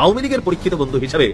আওয়ামী লীগের পরীক্ষিত বন্ধু হিসেবে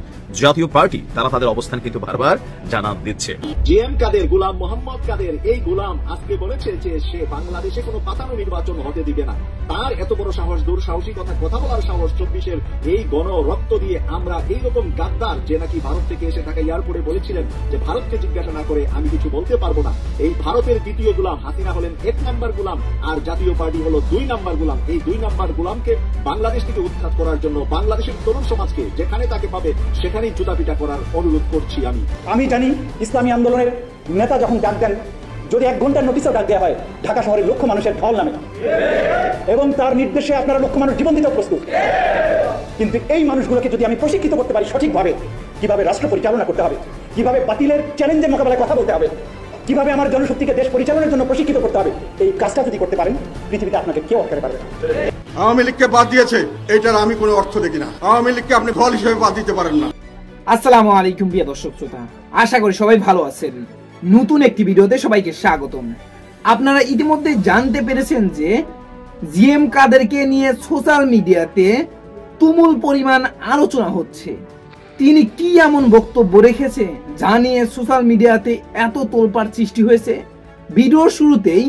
জাতীয় পার্টি তারা তাদের অবস্থান কিন্তু বারবার জানান দিচ্ছে। জিএম কাদের, গোলাম মোহাম্মদ কাদের, এই গোলাম আজকে বলেছে যে সে বাংলাদেশে কোনো পাতানো নির্বাচন হতে দিবে না। তার এত বড় সাহস, দুঃসাহসিকতা, কথা বলার সাহস, 24-এর এই গণ রক্ত দিয়ে আমরা এইরকম গাদ্দার যে নাকি ভারত থেকে এসে ঢাকা এয়ারপোর্টে বলেছিলেন যে ভারতকে জিজ্ঞাসা না করে আমি কিছু বলতে পারবো না। এই ভারতের দ্বিতীয় গোলাম হাসিনা হলেন 1 নাম্বার গোলাম, আর জাতীয় পার্টি হলো 2 নাম্বার গোলাম। এই 2 নাম্বার গোলামকে বাংলাদেশ থেকে উৎখাত করার জন্য বাংলাদেশের তরুণ সমাজকে যেখানে তাকে পাবে সেখানেই জুতাপিটা করার অনুরোধ করছি। আমি জানি ইসলামী আন্দোলনের নেতা যখন ডাক দেন, যদি 1 ঘন্টার নোটিশও ডাক দেওয়া হয়, ঢাকা শহরের লক্ষ মানুষের ঢল নামে এবং তার নির্দেশে আপনারা লক্ষ মানুষ জীবন দিতে প্রস্তুত। কিন্তু এই মানুষগুলোকে যদি আমি প্রশিক্ষিত করতে পারি সঠিকভাবে, কিভাবে রাষ্ট্র পরিচালনা করতে হবে, কিভাবে বাতিলের চ্যালেঞ্জের মোকাবেলায় কথা বলতে হবে, কিভাবে আমার জনশক্তিকে দেশ পরিচালনার জন্য প্রশিক্ষিত করতে হবে, এই কাজটা যদি করতে পারেন পৃথিবীতে আপনাকে কেউ আটকাতে পারবে না। আওয়ামী লীগকে বাদ দিয়েছে, এটার আমি কোনো অর্থ দেখি না। আওয়ামী লীগকে আপনি দল হিসেবে বাদ দিতে পারেন না। আসসালামু আলাইকুম প্রিয় দর্শক শ্রোতা, আশা করি সবাই ভালো আছেন। নতুন একটি ভিডিওতে সবাইকে স্বাগতম। আপনারা ইতিমধ্যে জানতে পেরেছেন যে জিএম কাদেরকে নিয়ে সোশ্যাল মিডিয়াতে তুমুল পরিমাণ আলোচনা হচ্ছে। তিনি কি এমন বক্তব্য রেখেছে যা নিয়ে সোশ্যাল মিডিয়াতে এত তোলপাড় সৃষ্টি হয়েছে। ভিডিওর শুরুতেই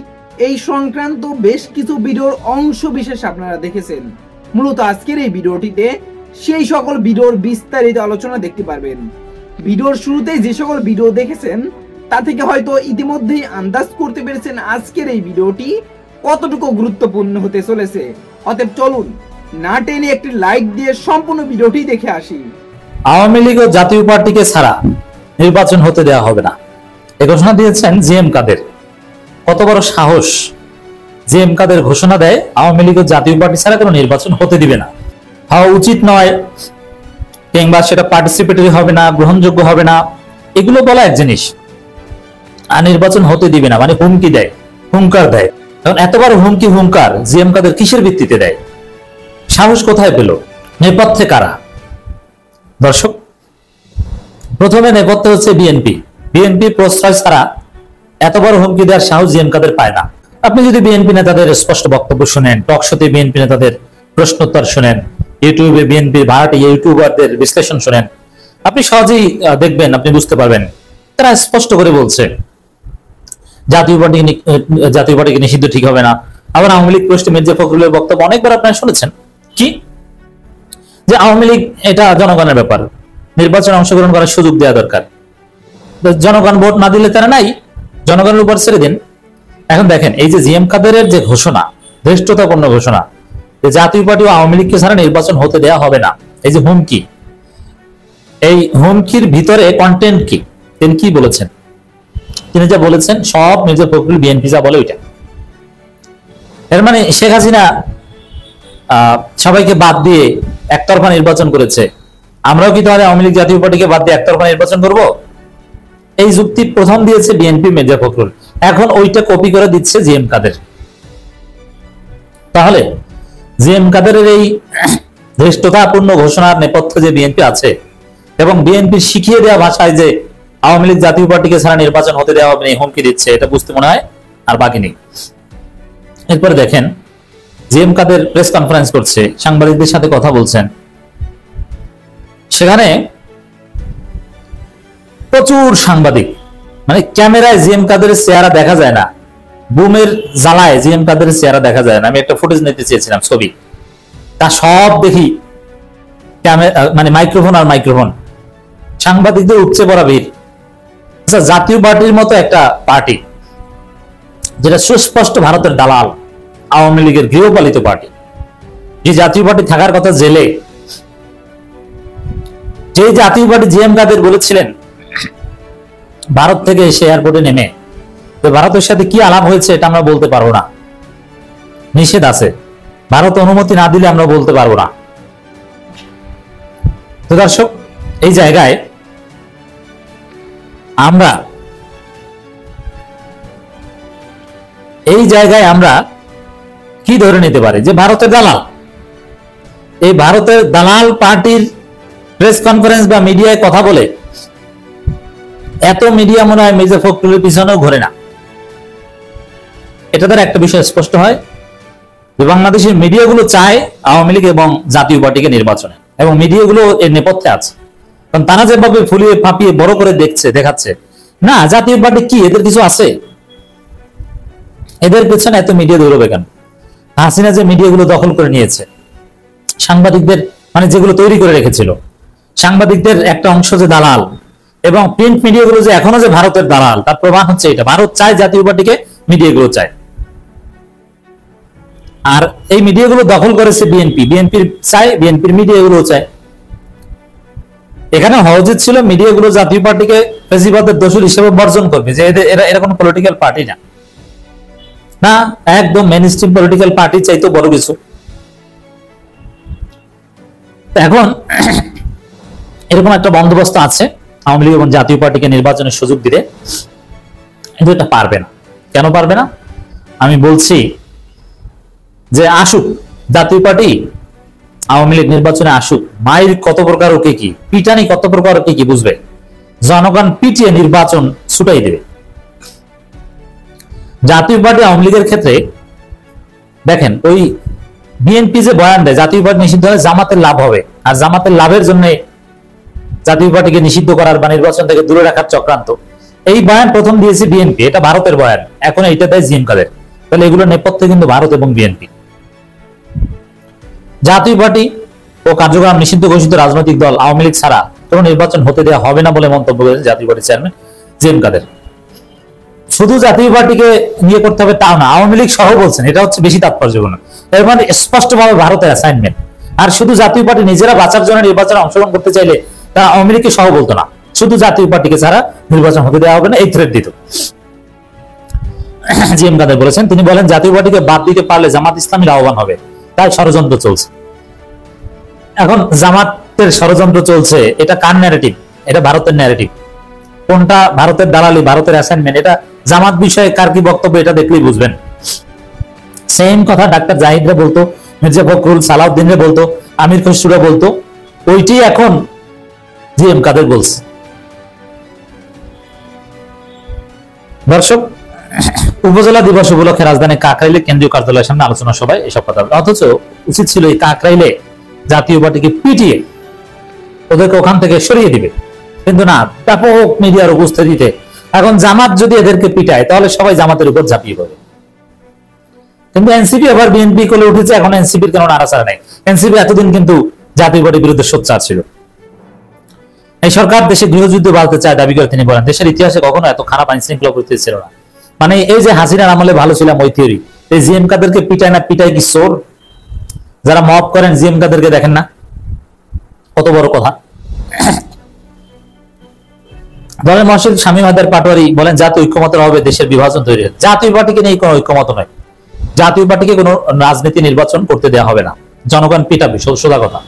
এই সংক্রান্ত বেশ কিছু ভিডিওর অংশ বিশেষ আপনারা দেখেছেন। মূলত আজকের এই ভিডিওটিতে সেই সকল ভিডিওর বিস্তারিত আলোচনা দেখতে পারবেন। ভিডিওর শুরুতে যে সকল ভিডিও দেখেছেন তা থেকে হয়তো ইতিমধ্যেই আন্দাজ করতে পেরেছেন আজকের এই ভিডিওটি কতটুকু গুরুত্বপূর্ণ হতে চলেছে। অতএব চলুন না টেনে একটি লাইক দিয়ে সম্পূর্ণ ভিডিওটি দেখে আসি। আওয়ামী লীগ ও জাতীয় পার্টিকে ছাড়া নির্বাচন হতে দেওয়া হবে না, এ ঘোষণা দিয়েছেন জিএম কাদের। কত বড় সাহস! জিএম কাদের ঘোষণা দেয় আওয়ামী লীগ ও জাতীয় পার্টি ছাড়া কোনো নির্বাচন হতে দিবে না, হওয়া উচিত নয়, কিংবা সেটা পার্টিসিপেটরি হবে না, গ্রহণযোগ্য হবে না, এগুলো বলা এক জিনিস, আর নির্বাচন হতে দিবে না মানে হুমকি দেয়, হুঙ্কার দেয়। এখন এত বড় হুমকি হুঙ্কার জিএম কাদের কিসের ভিত্তিতে দেয়? সাহস কোথায় পেল? নেপথ্যে কারা? দর্শক, প্রথমে নেপথ্যে হচ্ছে বিএনপি। বিএনপি প্রশ্রয় ছাড়া এত বড় হুমকি দেওয়ার সাহস জিএম কাদের পায় না। আপনি যদি বিএনপি নেতাদের স্পষ্ট বক্তব্য শুনেন, টকশোতে বিএনপি নেতাদের প্রশ্নোত্তর শুনেন, ইউটিউবে বিএনপির ভাড়াটে ইউটিউবারদের বিশ্লেষণ শুনেন, আপনি সহজেই দেখবেন, আপনি বুঝতে পারবেন তারা স্পষ্ট করে বলছে জাতীয় পার্টিকে নিষিদ্ধ ঠিক হবে না। আবার আওয়ামী লীগ প্রশ্নে মির্জা ফখরুলের বক্তব্য অনেকবার আপনারা শুনেছেন, কি যে আওয়ামী লীগ এটা জনগণের ব্যাপার, নির্বাচনে অংশগ্রহণ করার সুযোগ দেওয়া দরকার, জনগণ ভোট না দিলে তারা নাই, জনগণের উপর ছেড়ে দিন। এখন দেখেন এই যে জিএম কাদেরের যে ঘোষণা, ধৃষ্টতাপূর্ণ ঘোষণা যে জাতীয় পার্টি ও আওয়ামী লীগকে ছাড়া নির্বাচন হতে দেওয়া হবে না, এই যে হুমকি, এই হুমকির ভিতরে কন্টেন্ট কি? তিনি কি বলেছেন? তিনি যা বলেছেন সব মির্জা ফখরুল বিএনপি যা বলে ওইটা। এর মানে শেখ হাসিনা সবাইকে বাদ দিয়ে একতরফা নির্বাচন করেছে, আমরাও কি তাহলে আওয়ামী লীগ জাতীয় পার্টিকে বাদ দিয়ে একতরফা নির্বাচন করব? এই যুক্তি প্রথম দিয়েছে বিএনপি, মির্জা ফখরুল, এখন ওইটা কপি করে দিচ্ছে জিএম কাদের। তাহলে জিএম কাদেরের এই ধৃষ্টতাপূর্ণ ঘোষণার নেপথ্যে যে বিএনপি আছে এবং বিএনপি শিখিয়ে দেওয়া ভাষায় যে আওয়ামী লীগ জাতীয় পার্টিকে ছাড়া নির্বাচন হতে দেওয়া হবে না হুমকি দিচ্ছে, এটা বুঝতে মনে হয় আর বাকি নেই। এরপরে দেখেন জিএম কাদের প্রেস কনফারেন্স করছে, সাংবাদিকদের সাথে কথা বলছেন, সেখানে প্রচুর সাংবাদিক, মানে ক্যামেরায় জিএম কাদেরের চেহারা দেখা যায় না, বুমের জ্বালায় জিএম কাদেরের চেহারা দেখা যায় না। আমি একটা ফুটেজ নিতে চেয়েছিলাম, ছবি, তা সব দেখি মানে মাইক্রোফোন আর মাইক্রোফোন, সাংবাদিকদের উপচে পড়া ভিড়। আচ্ছা, জাতীয় পার্টির মতো একটা পার্টি যেটা সুস্পষ্ট ভারতের দালাল, আওয়ামী লীগের গৃহপালিত পার্টি, যে জাতীয় পার্টি থাকার কথা জেলে, যে জাতীয় পার্টি জিএম কাদের বলেছিলেন ভারত থেকে এসে এয়ারপোর্টে নেমে, তো ভারতের সাথে কি আলাপ হয়েছে এটা আমরা বলতে পারবো না, নিষেধ আছে, ভারত অনুমতি না দিলে আমরা বলতে পারবো না। তো দর্শক, এই জায়গায় আমরা কি ধরে নিতে পারি যে ভারতের দালাল, এই ভারতের দালাল পার্টির প্রেস কনফারেন্স বা মিডিয়ায় কথা বলে এত মিডিয়া মনে হয় মির্জা ফখরুলের পিছনেও ঘোরে না। এটা দ্বারা একটা বিষয় স্পষ্ট হয় যে বাংলাদেশের মিডিয়াগুলো চায় আওয়ামী লীগ এবং জাতীয় পার্টিকে নির্বাচনে। এবং মিডিয়াগুলো এর নেপথ্যে আছে। কারণ তারা যেভাবে ফুলিয়ে ফাঁপিয়ে বড় করে দেখাচ্ছে, না জাতীয় পার্টি কি এদের কিছু আছে? এদের পেছনে এত মিডিয়া দৌড়বে কেন? হাসিনা যে মিডিয়াগুলো দখল করে নিয়েছে, সাংবাদিকদের মানে যেগুলো তৈরি করে রেখেছিল, সাংবাদিকদের একটা অংশ যে দালাল, এবং প্রিন্ট মিডিয়াগুলো যে এখনো যে ভারতের দালাল, তার প্রমাণ হচ্ছে এটা। ভারত চায় জাতীয় পার্টিকে, মিডিয়াগুলো চায়। আর এই মিডিয়াগুলো দখল করেছে বিএনপি, বিএনপির চায়, বিএনপির মিডিয়াগুলো চায়। এখানে হওয়া উচিত ছিল মিডিয়াগুলো জাতীয় পার্টিকে ফেসিবাদের দোষর হিসেবে বর্জন করবে, যে এরা কোনো পলিটিক্যাল পার্টি না, না একদম মেইনস্ট্রিম পলিটিক্যাল পার্টি চাইতো বড় কিছু। এখন এরকম একটা বন্দোবস্ত আছে আওয়ামী লীগ এবং জাতীয় পার্টিকে নির্বাচনের সুযোগ দিতে, কিন্তু এটা পারবে না। কেন পারবে না? আমি বলছি যে আসুক জাতীয় পার্টি, আওয়ামী লীগ নির্বাচনে আসুক, মায়ের কত প্রকার ওকে কি, পিটানি কত প্রকার ওকে কি বুঝবে, জনগণ পিটিয়ে নির্বাচন ছুটাই দেবে। জাতীয় পার্টি আওয়ামী লীগের ক্ষেত্রে দেখেন, ওই বিএনপি যে বয়ান দেয় জাতীয় পার্টি নিষিদ্ধ হলে জামাতের লাভ হবে, আর জামাতের লাভের জন্য জাতীয় পার্টিকে নিষিদ্ধ করার বা নির্বাচন থেকে দূরে রাখার চক্রান্ত, এই বয়ান প্রথম দিয়েছে বিএনপি, এটা ভারতের বয়ান, এখন এইটা দেয় জিএম কাদের। তাহলে এগুলো নেপথ্যে কিন্তু ভারত এবং বিএনপি। জাতীয় পার্টি ও কার্যক্রম নিষিদ্ধ ঘোষিত রাজনৈতিক দল আওয়ামী লীগ ছাড়া কোনো নির্বাচন হতে দেওয়া হবে না বলে মন্তব্য করেছেন জাতীয় পার্টির চেয়ারম্যান জিএম কাদের। শুধু জাতীয় পার্টিকে নিয়ে করতে হবে তাও না, আওয়ামী লীগ সহ বলছেন, এটা হচ্ছে বেশি তাৎপর্যপূর্ণ। এর মানে স্পষ্টভাবে ভারতের অ্যাসাইনমেন্ট। আর শুধু জাতীয় পার্টি নিজেরা বাঁচার জন্য নির্বাচনে অংশগ্রহণ করতে চাইলে তারা আওয়ামী লীগকে সহ বলতো না, শুধু জাতীয় পার্টিকে ছাড়া নির্বাচন হতে দেওয়া হবে না, এই থ্রেট দিত। জিএম কাদের বলেছেন, তিনি বলেন জাতীয় পার্টিকে বাদ দিতে পারলে জামাত ইসলামীর আহ্বান হবে, তাই ষড়যন্ত্র চলছে। এখন জামাতের ষড়যন্ত্র চলছে, এটা কার ন্যারেটিভ? এটা ভারতের ন্যারেটিভ। কোনটা ভারতের দালালি, ভারতের অ্যাসাইনমেন্ট? এটা জামাত বিষয়ে কার কি বক্তব্য, এটা দেখলেই বুঝবেন। সেম কথা ডাক্তার জাহিদরা বলতো, মির্জা ফখরুল, সালাউদ্দিনরা বলতো, আমির খসরুরা বলতো, ওইটি এখন জিএম কাদের বলছে। দর্শক, উপজেলা দিবস উপলক্ষে রাজধানী কাকরাইলে কেন্দ্রীয় কার্যালয়ের সামনে আলোচনা সভায় এসব কথা, অথচ উচিত ছিল এই কাকরাইলে জাতীয় পার্টিকে পিটিয়ে ওদেরকে ওখান থেকে সরিয়ে দিবে, কিন্তু না, ব্যাপক মিডিয়ার উপস্থিতিতে এখন জামাত যদি এদেরকে পিটায় তাহলে সবাই জামাতের উপর ঝাঁপিয়ে পড়ে। কিন্তু এনসিপি আবার বিএনপি কোলে উঠেছে, এখন এনসিপির কেন নাড়াচাড়া নাই? এনসিপি এতদিন কিন্তু জাতীয় পার্টির বিরুদ্ধে সোচ্চার ছিল। এই সরকার দেশে গৃহযুদ্ধ বাড়তে চায় দাবি করে তিনি বলেন, দেশের ইতিহাসে কখনো এত খারাপ আইন শৃঙ্খলা পরিস্থিতি ছিল না। মানে এই যে হাসিনার আমলে ভালো ছিলাম ওই থিওরি, এই জিএম কাদেরকে পিটায় না পিটায় কি চোর? যারা মব করেন জিএম কাদেরকে দেখেন না? কত বড় কথা। দলের মহাসচিব শামীম হায়দার পাটোয়ারি বলেন, জাতীয় ঐক্যমতের অভাবে দেশের বিভাজন তৈরি হয়। জাতীয় পার্টিকে নিয়ে কোনো ঐক্যমত নয়, জাতীয় পার্টিকে কোনো রাজনীতি নির্বাচন করতে দেওয়া হবে না, জনগণ পিটাবে, সোজা কথা।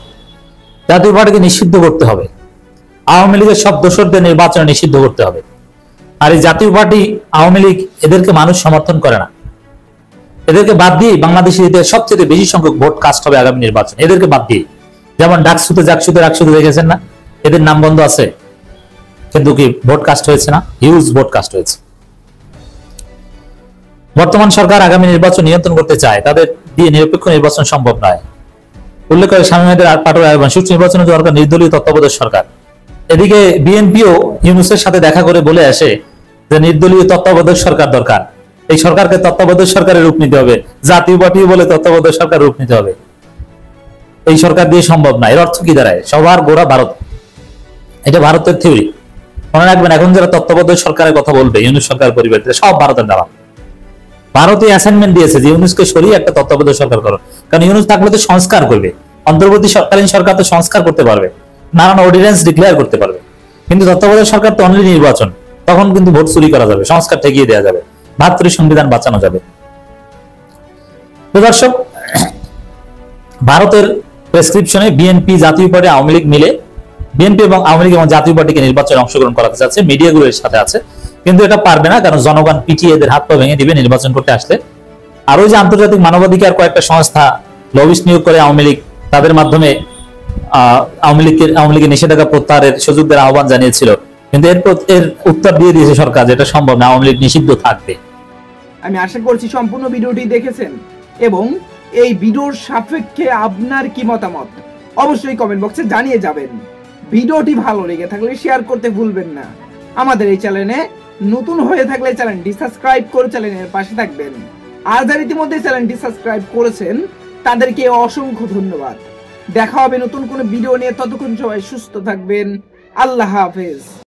জাতীয় পার্টিকে নিষিদ্ধ করতে হবে, আওয়ামী লীগের সব দোসরদের নির্বাচনে নিষিদ্ধ করতে হবে। আর এই জাতীয় পার্টি, আওয়ামী লীগ, এদেরকে মানুষ সমর্থন করে না। এদেরকে বাদ দিয়ে বাংলাদেশের ইতিহাসে সবচেয়ে বেশি সংখ্যক ভোট কাস্ট হবে আগামী নির্বাচন, এদেরকে বাদ দিয়ে। যেমন ডাকসুতে, জাকসুতে, রাকসুতে দেখেছেন না, এদের নাম বন্ধ আছে, কিন্তু কি ভোট কাস্ট হয়েছে না? হিউজ ভোট কাস্ট হয়েছে। বর্তমান সরকার আগামী নির্বাচন নিয়ন্ত্রণ করতে চায়, তাদের দিয়ে নিরপেক্ষ নির্বাচন সম্ভব নয়। উল্লেখ করে শামীম হায়দার পাটোয়ারি সুষ্ঠু নির্বাচনের দরকার নির্দলীয় তত্ত্বাবধায়ক সরকার। এদিকে বিএনপিও ইউনূসের সাথে দেখা করে বলে আসে যে নির্দলীয় তত্ত্বাবধায়ক সরকার দরকার, এই সরকারকে তত্ত্বাবধায়ক সরকারের রূপ নিতে হবে। জাতীয় পার্টিও বলে তত্ত্বাবধায়ক সরকার রূপ নিতে হবে, এই সরকার দিয়ে সম্ভব না। এর অর্থ কি দাঁড়ায়? সবার গোড়া ভারত, এটা ভারতের থিওরি। মনে রাখবেন, এখন যারা তত্ত্বাবধায়ক সরকারের কথা বলবে ইউনূস সরকার পরিবার, সব ভারতের দ্বারা। ভারতীয় অ্যাসাইনমেন্ট দিয়েছে যে ইউনূসকে সরিয়ে একটা তত্ত্বাবধায়ক সরকার করো, কারণ ইউনূস থাকলে তো সংস্কার করবে, অন্তর্বর্তীকালীন সরকার তো সংস্কার করতে পারবে, নানান অর্ডিন্যান্স ডিক্লেয়ার করতে পারবে। কিন্তু তত্ত্বাবধায়ক সরকার তো অনলি নির্বাচন, তখন কিন্তু ভোট চুরি করা যাবে, সংস্কার ঠেকিয়ে দেওয়া যাবে, ৭২ সংবিধান বাঁচানো যাবে। দর্শক, ভারতের প্রেসক্রিপশনে বিএনপি, জাতীয় পার্টি, আওয়ামী লীগ মিলে, বিএনপি এবং আওয়ামী লীগ এবং জাতীয় পার্টিকে নির্বাচনে অংশগ্রহণ করাতে চাচ্ছে, মিডিয়াগুলো এর সাথে আছে, কিন্তু এটা পারবে না, কারণ জনগণ পিটিয়ে এদের হাত পা ভেঙে দিবে নির্বাচন করতে আসলে। আর ওই যে আন্তর্জাতিক মানবাধিকার কয়েকটা সংস্থা লবিস্ট নিয়োগ করে আওয়ামী লীগ, তাদের মাধ্যমে আওয়ামী লীগের নিষেধাজ্ঞা প্রত্যাহারের সুযোগ দেওয়ার আহ্বান জানিয়েছিল, কিন্তু এর উত্তর দিয়ে দিয়েছে সরকার, যেটা সম্ভব না, আওয়ামী লীগ নিষিদ্ধ থাকবে। আমি আশা করছি সম্পূর্ণ ভিডিওটি দেখেছেন এবং এই ভিডিওর সাপেক্ষে আপনার কি মতামত অবশ্যই কমেন্ট বক্সে জানিয়ে যাবেন। ভিডিওটি ভালো লেগে থাকলে শেয়ার করতে ভুলবেন না। আমাদের এই চ্যানেলে নতুন হয়ে থাকলে চ্যানেলটি সাবস্ক্রাইব করে চ্যানেলের পাশে থাকবেন। আর যারা ইতিমধ্যে চ্যানেলটি সাবস্ক্রাইব করেছেন তাদেরকে অসংখ্য ধন্যবাদ। দেখা হবে নতুন কোনো ভিডিও নিয়ে, ততক্ষণ সবাই সুস্থ থাকবেন। আল্লাহ হাফেজ।